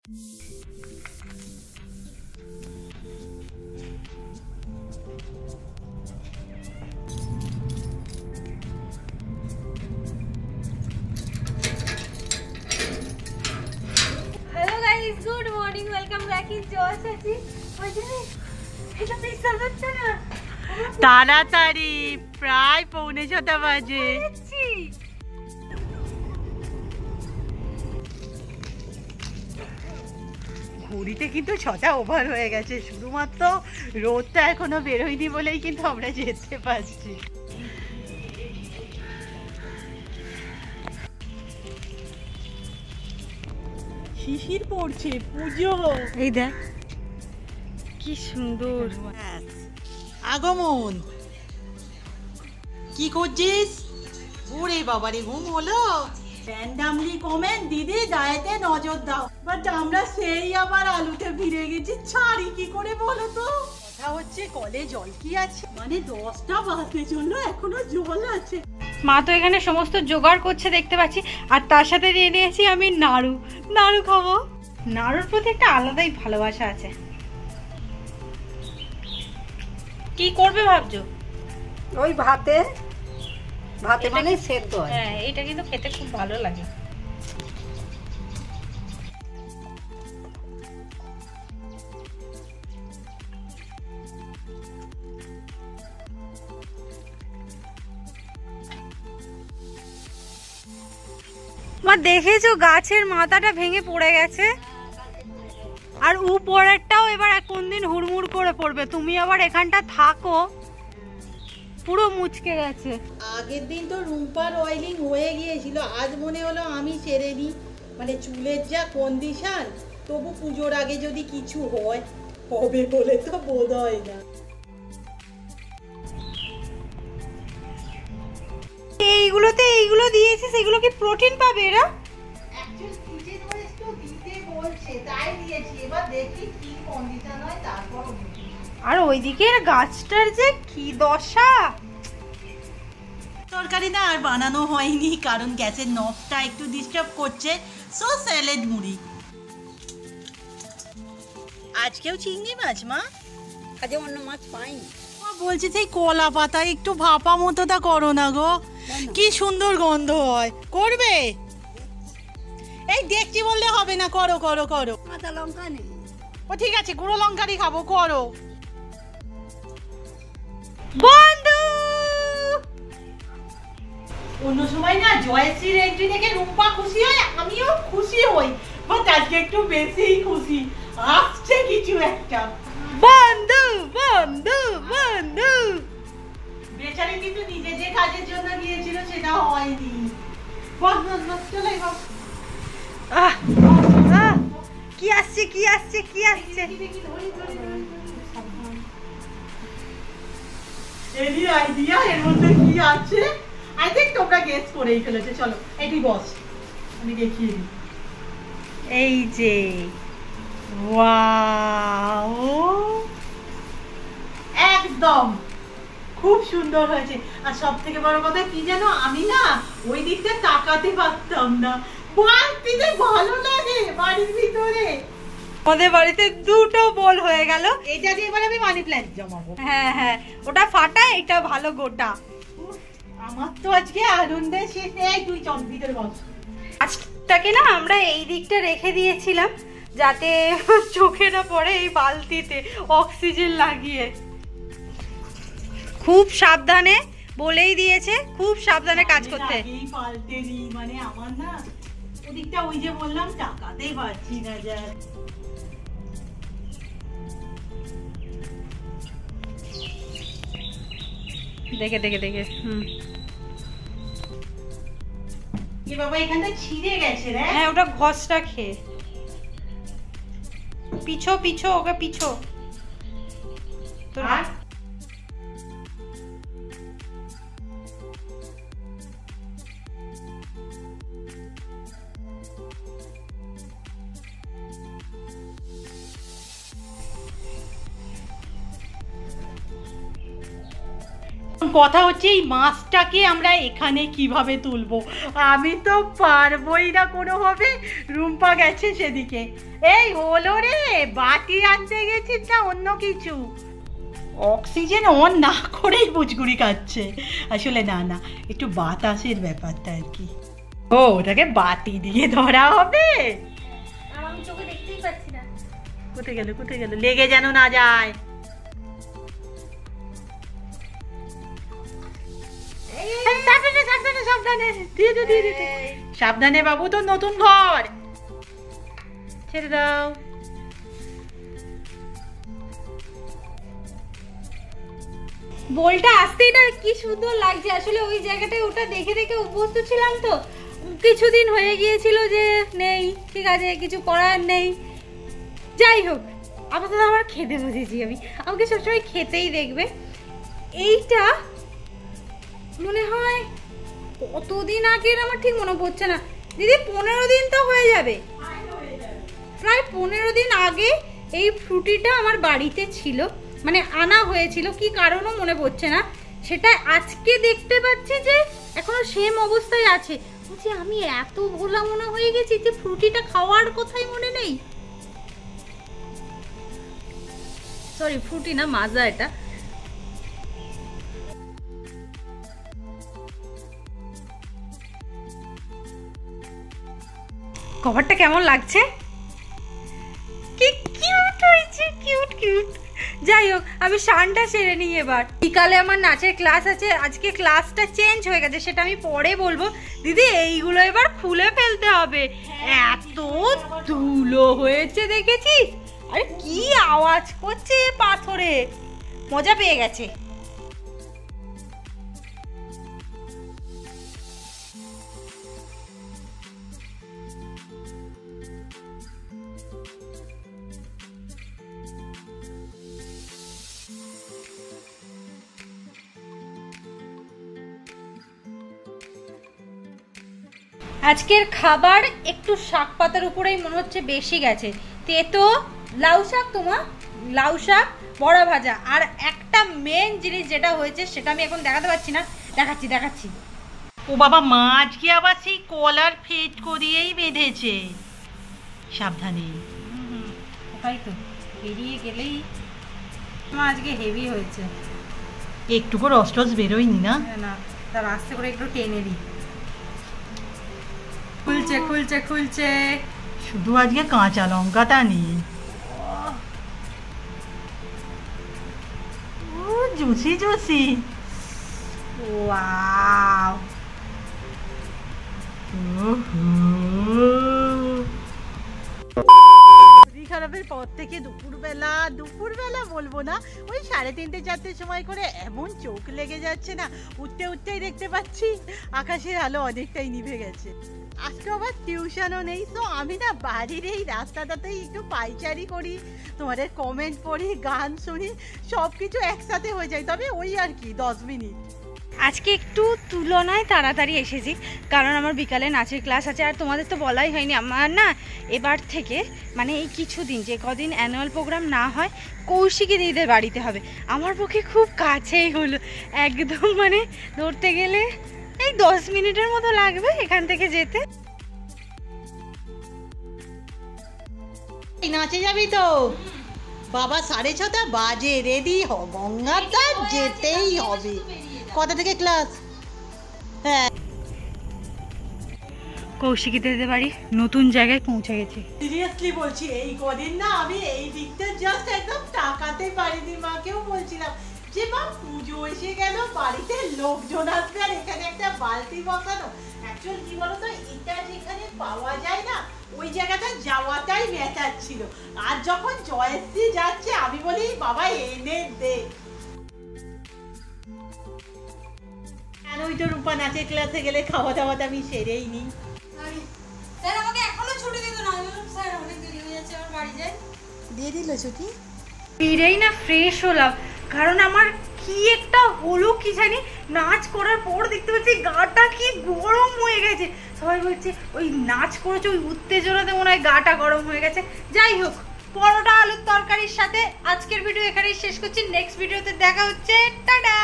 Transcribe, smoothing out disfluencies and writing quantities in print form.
Good morning, welcome back in Joy চাচি। এটা পিছন হচ্ছে না, তাড়াতাড়ি প্রায় 6:45 বাজে। ঘড়িতে কিন্তু 6টা ওভার হয়ে গেছে, শুধুমাত্র রোদটা এখনো বেরোয়নি বলেই কিন্তু আমরা যেতে পারছি। শিশির পড়ছে, পুজো। এই দেখ কি সুন্দর আগমন। কি করছিস? ওরে বাবারে, ঘুম হলো? র্যান্ডামলি কমেন্ট, দিদি ডায়েটে নজর দাও। বাট আমরা সেই আবার আলুতে ফিরে গেছি। ছাড়ি কি করে বলো তো? কথা হচ্ছে কলে জল কি আছে, মানে 10টা বাজতে জন্য এখনো জল আছে। মা তো এখানে সমস্ত জোগাড় করছে দেখতে পাচ্ছি, আর তার সাথে নিয়ে নিয়েছি আমি নাড়ু। নাড়ু খাবো। নাড়ুর প্রতি একটা আলাদাই ভালোবাসা আছে। কি করবে ভাবছো? ওই ভাতে মানে সেদ্ধ। হ্যাঁ, এটা কিন্তু খেতে খুব ভালো লাগে। মা দেখেছো গাছের মাথাটা ভেঙে পড়ে গেছে, আর উপরেরটাও এবার কোন দিন হুড়মুড় করে পড়বে। তুমি আবার এখানটা থাকো, পুরো মুচকে গেছে। আগের দিন তো রুম্পার অয়েলিং হয়ে গিয়েছিল, আজ মনে হলো আমি সেরে নিই। মানে চুলের যা কন্ডিশন, তবু পুজোর আগে যদি কিছু হয়, হবে বলে তো বোধ হয় না। এইগুলো দিয়েছিস, এগুলো কি প্রোটিন পাবে এরা? আর ওইদিকের গাছটার যে কি দশা। তরকারি না আর বানানো হয়নি, কারণ গ্যাসের নবটা একটু ডিস্টার্ব করছে। সো স্যালাড মুড়ি। আজকেও চিংড়ি মাছ মা? আজ অন্য মাছ পাইনি। বলছি সেই কলা পাতা একটু ভাপা মতোটা করো না গো, কি সুন্দর গন্ধ হয়। করবে? এই দেখছি বললে হবে না, করো করো করো। কাঁচা লঙ্কা নেই। ও ঠিক আছে, গুঁড়ো লঙ্কারই খাবো, করো। বন্ধু, অন্য সময় না জয়শ্রীর এন্ট্রি দেখে রূপা খুশি হয়, আমিও খুশি হই, বাট আজকে একটু বেশিই খুশি। আসছে কিছু একটা। বন্ধু বন্ধু বন্ধু। বেচারি কিন্তু নিজে যে কাজের জন্য গিয়েছিল সেটা হয়নি। চলে কি আসছে কি আসছে কি আসছে? এনি আইডিয়া এর মধ্যে কি আছে? আই থিংক তোমরা গেস করেই ফেলেছো। চলো এটি বস, আমি দেখিয়ে দিই। এই যে ওয়াও, একদম খুব সুন্দর হয়েছে। আর সব থেকে বড় কথা কি জানো, আমি না ওই দিকটা তাকাতে পারতাম না। বাড়িতে ভালো লাগে, বাড়ির ভিতরে। আমাদের বাড়িতে দুটো বল হয়ে গেল। এটা দিয়ে এবার আমি মানি প্ল্যান্ট জমাবো। হ্যাঁ হ্যাঁ, ওটা ফাটা, এটা ভালো গোটা। আমার তো আজকে আনন্দের শেষ নেই। তুই চল ভিতরে বস। গাছটাকে না আমরা এই দিকটা রেখে দিয়েছিলাম যাতে চোখে না পড়ে, এই বালতিতে অক্সিজেন লাগিয়ে। খুব সাবধানে বলেই দিয়েছে, খুব সাবধানে কাজ করতে। এই পাল্টে নি, মানে আমার না ওদিকটা ওই যে বললাম টাকাতেই পারছি না। যা দেখে দেখে দেখে এ বাবা, এখানটা ছিঁড়ে গেছে রে। হ্যাঁ, ওটা ঘষটা খেয়ে। পিছো পিছো, ওকে পিছো। আর কথা হচ্ছে এই মাছটাকে আমরা এখানে কিভাবে তুলবো, আমি তো পারবোই না কোনোভাবে। রুম্পা গেছে সেদিকে। এই হলো রে, বাটি আনতে গেছিস না অন্য কিছু? অক্সিজেন অন না করেই বুঝগুড়ি খাচ্ছে। আসলে না না, একটু বাতাসের ব্যাপারটা আর কি। ও, ওটাকে বাটি দিয়ে ধরা হবে? আমি চোখে দেখতেই পাচ্ছি না। কোথায় গেল কোথায় গেল, লেগে যেন না যায়। সাবধানে সাবধানে সাবধানে, দিয়ে দে দিয়ে দে। সাবধানে বাবু, তো নতুন ঘর, ছেড়ে দাও। বোলটা আসতেই না কি সুন্দর লাগছে। আসলে ওই জায়গাটায় ওটা দেখে দেখে অভ্যস্ত ছিলাম তো, কিছুদিন হয়ে গিয়েছিল যে নেই, ঠিক আছে কিছু করার নেই। যাই হোক, আপাতত আমার খেতে বসেছি আমি, আমাকে সবসময় খেতেই দেখবে। এইটা মনে হয় কতদিন আগের আমার ঠিক মনে পড়ছে না দিদি, 15 দিন তো হয়ে যাবে, প্রায় 15 দিন আগে এই ফ্রুটিটা আমার বাড়িতে ছিল, মানে আনা হয়েছিল, কি কারণও মনে পড়ছে না। সেটা আজকে দেখতে পাচ্ছি যে এখনো সেম অবস্থায় আছে। বলছি আমি এত ভোলা মনে হয়ে গেছি যে ফ্রুটিটা খাওয়ার কথাই মনে নেই। সরি, ফ্রুটি না, মাজা এটা। কভারটা কেমন লাগছে? কি কিউট হয়েছে, কিউট কিউট। যাই হোক, আমি স্নানটা সেরে নিই এবার। বিকালে আমার নাচের ক্লাস আছে, আজকে ক্লাসটা চেঞ্জ হয়ে গেছে, সেটা আমি পরে বলবো। দিদি এইগুলো এবার খুলে ফেলতে হবে, এত ধুলো হয়েছে দেখেছিস? আরে কি আওয়াজ করছে পাথরে, মজা পেয়ে গেছে। আজকের খাবার একটু শাক পাতার উপরেই মনে হচ্ছে বেশি গেছে। তেতো লাউ শাক, তোমার লাউ শাক, বড়া ভাজা, আর একটা মেন জিনিস যেটা হয়েছে সেটা আমি এখন দেখাতে পারছি না, দেখাচ্ছি দেখাচ্ছি। ও বাবা, মাছ কি আবার সেই কলার ফেট করিয়েই বেঁধেছে, সাবধানে। তাই তো, বেরিয়ে গেলেই আজকে হেভি হয়েছে। একটুকু রস টস বেরোয়নি না? না, তার আস্তে করে একটু টেনে দিই। খুলছে খুলছে খুলছে, শুধু আজকে কাঁচা লঙ্কাটা নেই। ও জুসি জুসি, ওয়াও। খারাপের পর থেকে দুপুরবেলা বলবো না, ওই 3:30 4টের সময় করে এমন চোখ লেগে যাচ্ছে না, উঠতে উঠতেই দেখতে পাচ্ছি আকাশের আলো অনেকটাই নিভে গেছে। আজকে আবার টিউশনও নেই, তো আমি না বাড়ির এই রাস্তাটাতেই একটু পাইচারি করি, তোমাদের কমেন্ট পড়ি, গান শুনি, সব কিছু একসাথে হয়ে যায়। তবে ওই আর কি 10 মিনিট। আজকে একটু তুলনায় তাড়াতাড়ি এসেছি, কারণ আমার বিকালে নাচের ক্লাস আছে। আর তোমাদের তো বলাই হয়নি, আমার না এবার থেকে মানে এই কিছুদিন যে কদিন অ্যানুয়াল প্রোগ্রাম না হয়, কৌশিকী দিদিদের বাড়িতে হবে। আমার পক্ষে খুব কাছেই হলো, একদম মানে ধরতে গেলে এই 10 মিনিটের মতো লাগবে এখান থেকে যেতে। নাচে যাবি তো? বাবা 6:30 বাজে, রেডি হ, গঙ্গাটা যেতেই হবে। কটা থেকে ক্লাস? হ্যাঁ, কৌশিকী দিদিদের বাড়ি নতুন জায়গায় পৌঁছে গেছি। সিরিয়াসলি বলছি, এই কদিন না আমি এই দিকটা জাস্ট একদম তাকাতে পারিনি। মাকেও বলছিলাম যে মা পুজো এসে গেল, বাড়িতে লোকজন আসবে, আর এখানে একটা বালতি বসানো। অ্যাকচুয়ালি কি বলতো, এটা যেখানে পাওয়া যায় না, ওই জায়গাটা যাওয়াটাই ম্যাটার ছিল। আর যখন জয়শ্রী যাচ্ছে, আমি বলি বাবা এনে দে। আর ওই তো রূপা নাচের ক্লাসে গেলে খাওয়া দাওয়াটা আমি সেরেই নিই। স্যার আমাকে এখনো ছুটি দিত না, আমি বললাম স্যার অনেক দেরি হয়ে যাচ্ছে, আমার বাড়ি যাই। দিয়ে দিল ছুটি। ফিরেই না ফ্রেশ হলাম, কারণ আমার কি একটা হলো কি জানি, নাচ করার পর দেখতে পাচ্ছি গাটা কি গরম হয়ে গেছে। সবাই বলছে ওই নাচ করেছে, ওই উত্তেজনাতে মনে হয় গাটা গরম হয়ে গেছে। যাই হোক, পরোটা আলুর তরকারির সাথে আজকের ভিডিও এখানেই শেষ করছি। নেক্সট ভিডিওতে দেখা হচ্ছে, টাটা।